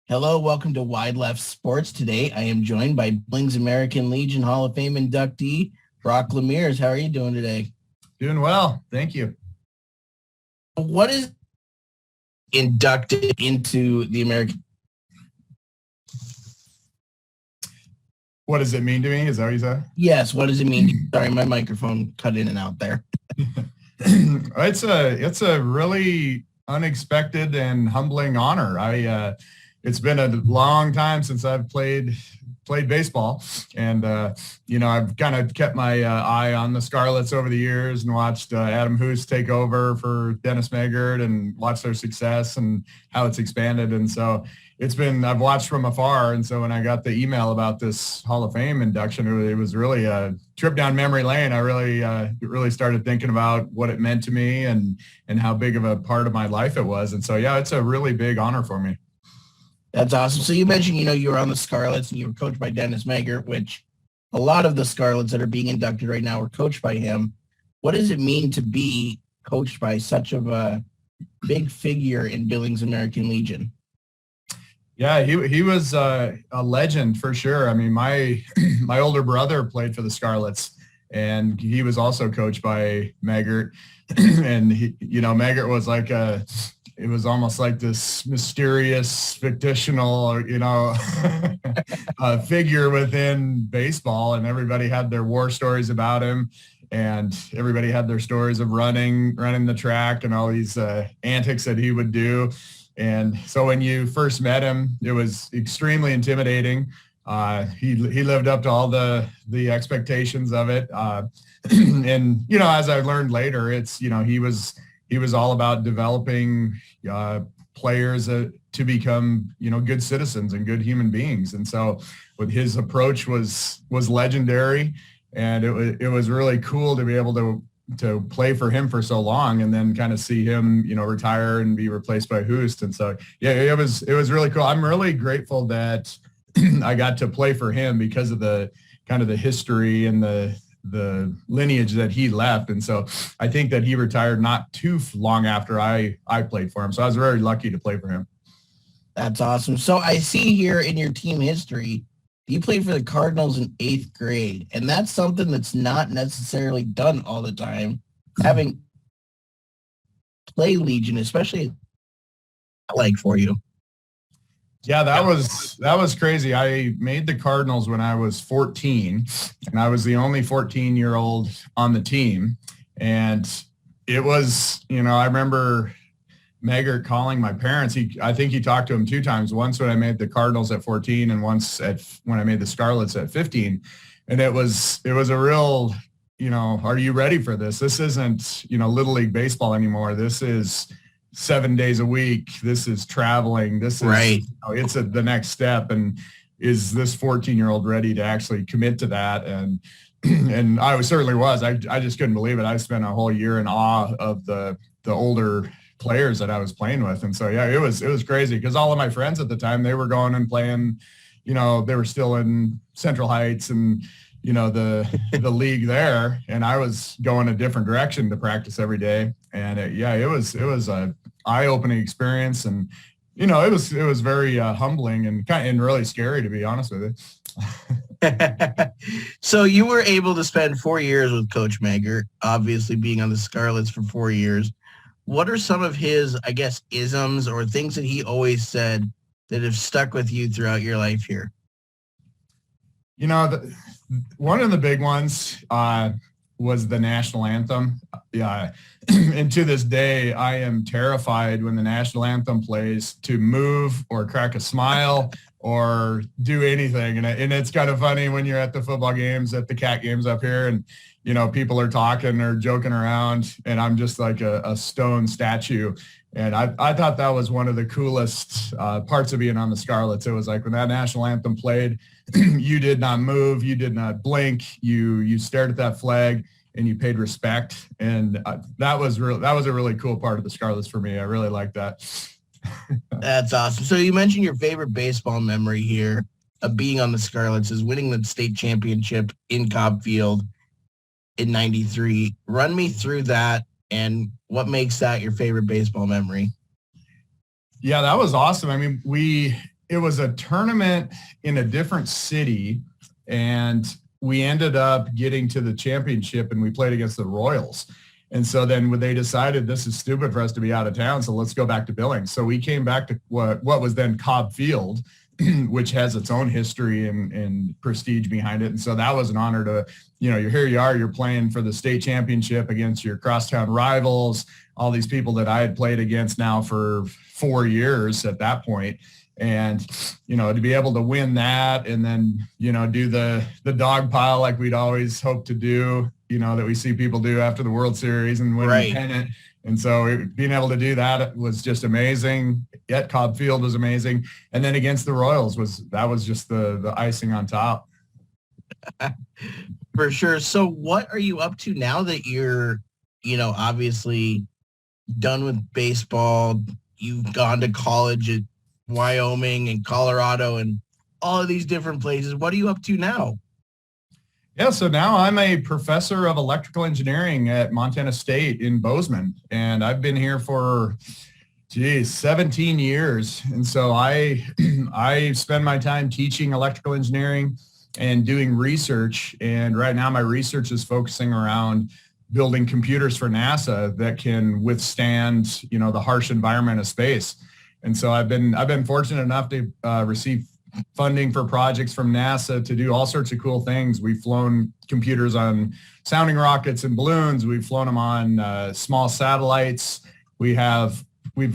Hello, welcome to Wide Left Sports. Today, I am joined by Billings American Legion Hall of Fame inductee, Brock LaMeres. How are you doing today? Doing well. Thank you. What is inducted into the American? What does it mean to me? Is that what you said? Yes. What does it mean? Sorry, my microphone cut in and out there. It's a really unexpected and humbling honor. It's been a long time since I've played baseball, and I've kind of kept my eye on the Scarlets over the years and watched Adam Hoos take over for Dennis Megert and watched their success and how it's expanded. And so I've watched from afar. And so when I got the email about this Hall of Fame induction, it was really a trip down memory lane. I really started thinking about what it meant to me and how big of a part of my life it was. And so, yeah, it's a really big honor for me. That's awesome. So you mentioned, you were on the Scarlets and you were coached by Dennis Megert, which a lot of the Scarlets that are being inducted right now were coached by him. What does it mean to be coached by such of a big figure in Billings American Legion? Yeah, he was a legend for sure. I mean, my older brother played for the Scarlets, and he was also coached by Megert. And Megert was it was almost like this mysterious, fictional, figure within baseball, and everybody had their war stories about him, and everybody had their stories of running the track and all these antics that he would do. And so when you first met him, it was extremely intimidating. He lived up to all the expectations of it. And, as I learned later, he was all about developing players to become, good citizens and good human beings. And so with his approach was legendary, and it was really cool to be able to play for him for so long and then kind of see him, retire and be replaced by Hoost. And so, yeah, it was really cool. I'm really grateful that I got to play for him because of the kind of the history and the lineage that he left. And so I think that he retired not too long after I played for him. So I was very lucky to play for him. That's awesome. So I see here in your team history, you played for the Cardinals in 8th grade, and that's something that's not necessarily done all the time. Having play Legion, especially for you. Yeah, that was crazy. I made the Cardinals when I was 14, and I was the only 14-year-old on the team. And it was, I remember Megert calling my parents. I think he talked to him 2 times, once when I made the Cardinals at 14 and once when I made the Scarlets at 15. And it was a real, are you ready for this? This isn't, Little League baseball anymore. This is 7 days a week. This is traveling. This is right. It's the next step. And is this 14-year-old ready to actually commit to that? And I certainly was. I just couldn't believe it. I spent a whole year in awe of the older players that I was playing with. And so, yeah, it was crazy because all of my friends at the time, they were going and playing, they were still in Central Heights and, the league there. And I was going a different direction to practice every day. And it was a eye-opening experience. And, it was very humbling and really scary, to be honest with you. So you were able to spend 4 years with Coach Megert, obviously being on the Scarlets for 4 years. What are some of his, isms or things that he always said that have stuck with you throughout your life here? One of the big ones was the National Anthem. Yeah. And to this day, I am terrified when the National Anthem plays to move or crack a smile or do anything. And it's kind of funny when you're at the football games, at the Cat games up here, and people are talking or joking around, and I'm just like a stone statue. And I thought that was one of the coolest parts of being on the Scarlets. It was like when that National Anthem played, you did not move, you did not blink, you stared at that flag and you paid respect. And that was a really cool part of the Scarlets for me. I really liked that. That's awesome. So you mentioned your favorite baseball memory here of being on the Scarlets is winning the state championship in Cobb Field in 93. Run me through that and what makes that your favorite baseball memory? Yeah, that was awesome. I mean, we it was a tournament in a different city, and we ended up getting to the championship, and we played against the Royals. And so then when they decided this is stupid for us to be out of town, so let's go back to Billings. So we came back to what was then Cobb Field, which has its own history and prestige behind it. And so that was an honor to, here you are, you're playing for the state championship against your crosstown rivals, all these people that I had played against now for 4 years at that point. And, to be able to win that and then, do the dog pile like we'd always hoped to do, that we see people do after the World Series and win the pennant. And so being able to do that was just amazing. Yet Cobb Field was amazing. And then against the Royals was just the icing on top. For sure. So what are you up to now that you're, obviously done with baseball? You've gone to college at Wyoming and Colorado and all of these different places. What are you up to now? Yeah, so now I'm a professor of electrical engineering at Montana State in Bozeman, and I've been here for, 17 years. And so I spend my time teaching electrical engineering and doing research. And right now my research is focusing around building computers for NASA that can withstand, the harsh environment of space. And so I've been fortunate enough to receive funding for projects from NASA to do all sorts of cool things. We've flown computers on sounding rockets and balloons. We've flown them on small satellites. We've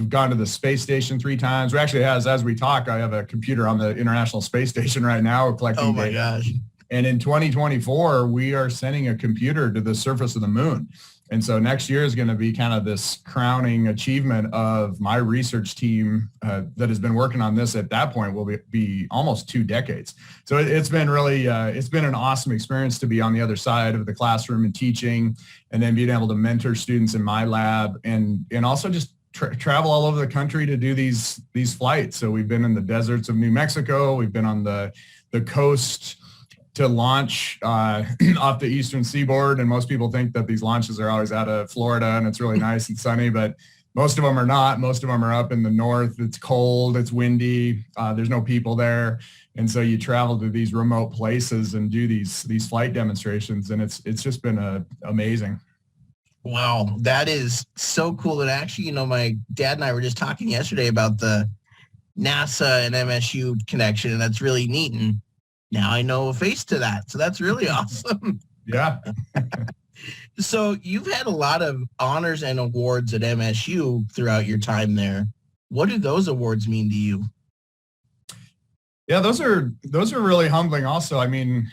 gone to the space station 3 times. We actually as we talk, I have a computer on the International Space Station right now collecting data. Oh my gosh. And in 2024, we are sending a computer to the surface of the moon. And so next year is going to be kind of this crowning achievement of my research team that has been working on this at that point will be almost 2 decades. So it's been really, it's been an awesome experience to be on the other side of the classroom and teaching, and then being able to mentor students in my lab and also just travel all over the country to do these flights. So we've been in the deserts of New Mexico. We've been on the coast to launch off the eastern seaboard. And most people think that these launches are always out of Florida and it's really nice and sunny, but most of them are not. Most of them are up in the north. It's cold, it's windy, there's no people there. And so you travel to these remote places and do these flight demonstrations. And it's just been amazing. Wow, that is so cool. And actually, my dad and I were just talking yesterday about the NASA and MSU connection, and that's really neat. And now I know a face to that. So that's really awesome. Yeah. So you've had a lot of honors and awards at MSU throughout your time there. What do those awards mean to you? Yeah, those are really humbling also. I mean,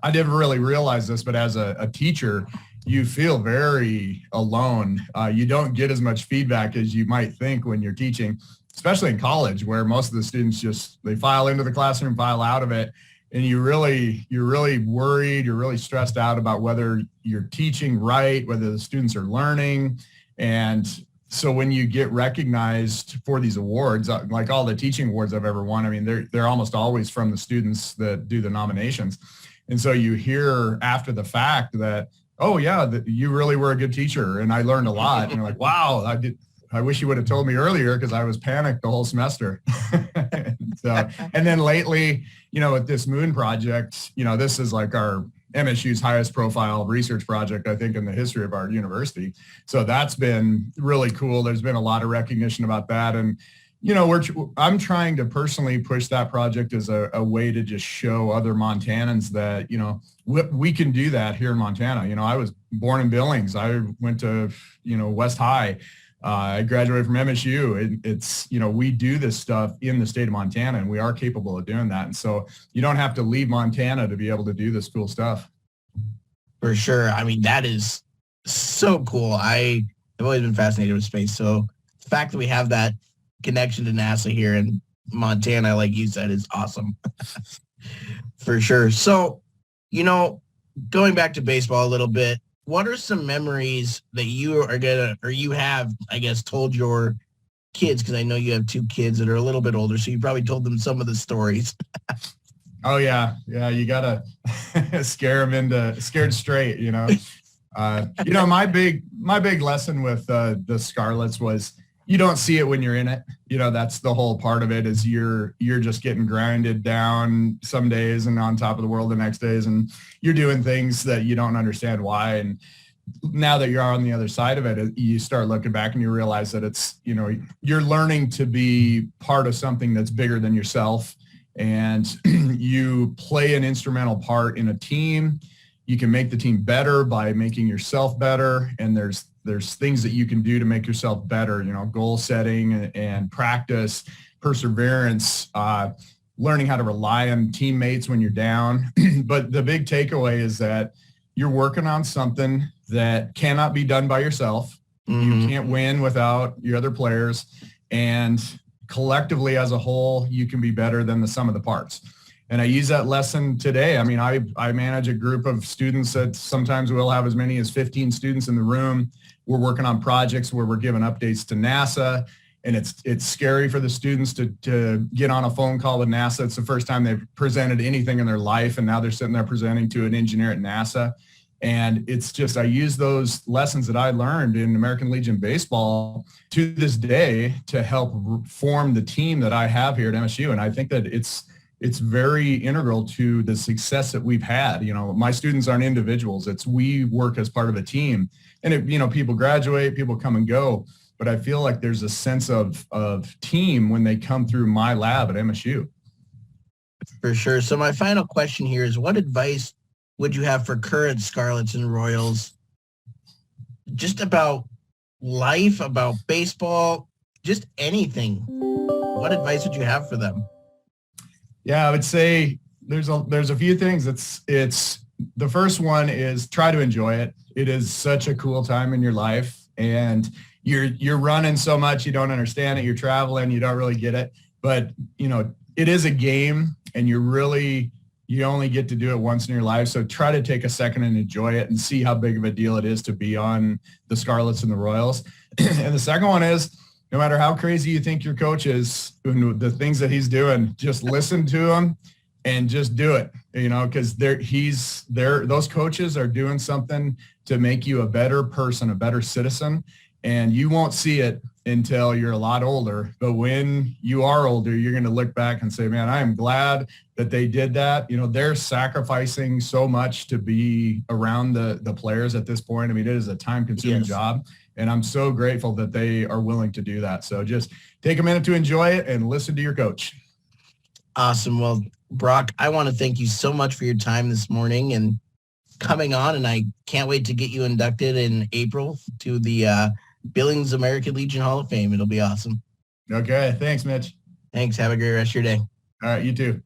I didn't really realize this, but as a teacher, you feel very alone. You don't get as much feedback as you might think when you're teaching, especially in college, where most of the students they file into the classroom, file out of it. And you're really worried, you're really stressed out about whether you're teaching right, whether the students are learning. And so when you get recognized for these awards, like all the teaching awards I've ever won, I mean, they're almost always from the students that do the nominations. And so you hear after the fact that, oh yeah, you really were a good teacher and I learned a lot. And you're like, wow, I wish you would have told me earlier because I was panicked the whole semester. And then lately, with this moon project, this is like our MSU's highest profile research project, I think, in the history of our university. So that's been really cool. There's been a lot of recognition about that. And, I'm trying to personally push that project as a way to just show other Montanans that, we can do that here in Montana. I was born in Billings. I went to, West High. I graduated from MSU. It's, we do this stuff in the state of Montana, and we are capable of doing that. And so you don't have to leave Montana to be able to do this cool stuff. For sure. I mean, that is so cool. I've always been fascinated with space. So the fact that we have that connection to NASA here in Montana, like you said, is awesome. For sure. So, going back to baseball a little bit, what are some memories that you have, I guess, told your kids? Because I know you have 2 kids that are a little bit older, so you probably told them some of the stories. Oh yeah. Yeah. You gotta scare them into scared straight, my big lesson with the Scarlets was, you don't see it when you're in it. That's the whole part of it, is you're just getting grinded down some days and on top of the world the next days, and you're doing things that you don't understand why. And now that you're on the other side of it, you start looking back and you realize that it's, you're learning to be part of something that's bigger than yourself, and you play an instrumental part in a team. You can make the team better by making yourself better, and there's things that you can do to make yourself better, goal setting and practice, perseverance, learning how to rely on teammates when you're down. But the big takeaway is that you're working on something that cannot be done by yourself. Mm-hmm. You can't win without your other players. And collectively as a whole, you can be better than the sum of the parts. And I use that lesson today. I mean, I manage a group of students that sometimes we'll have as many as 15 students in the room. We're working on projects where we're giving updates to NASA, and it's scary for the students to get on a phone call with NASA. It's the first time they've presented anything in their life, and now they're sitting there presenting to an engineer at NASA. And it's just, I use those lessons that I learned in American Legion baseball to this day to help form the team that I have here at MSU. And I think that it's very integral to the success that we've had. My students aren't individuals. We work as part of a team. And people graduate, people come and go, but I feel like there's a sense of team when they come through my lab at MSU. For sure. So my final question here is, what advice would you have for current Scarlets and Royals just about life, about baseball, just anything? What advice would you have for them? Yeah, I would say there's a few things. It's the first one is try to enjoy it. It is such a cool time in your life, and you're running so much you don't understand it. You're traveling, you don't really get it, but it is a game, and you only get to do it once in your life. So try to take a second and enjoy it and see how big of a deal it is to be on the Scarlets and the Royals. And the second one is, no matter how crazy you think your coach is, the things that he's doing, just listen to him and just do it, because those coaches are doing something to make you a better person, a better citizen. And you won't see it until you're a lot older. But when you are older, you're going to look back and say, man, I am glad that they did that. They're sacrificing so much to be around the players at this point. I mean, it is a time-consuming job. And I'm so grateful that they are willing to do that. So just take a minute to enjoy it and listen to your coach. Awesome. Well, Brock, I want to thank you so much for your time this morning and coming on. And I can't wait to get you inducted in April to the Billings American Legion Hall of Fame. It'll be awesome. Okay. Thanks, Mitch. Thanks. Have a great rest of your day. All right. You too.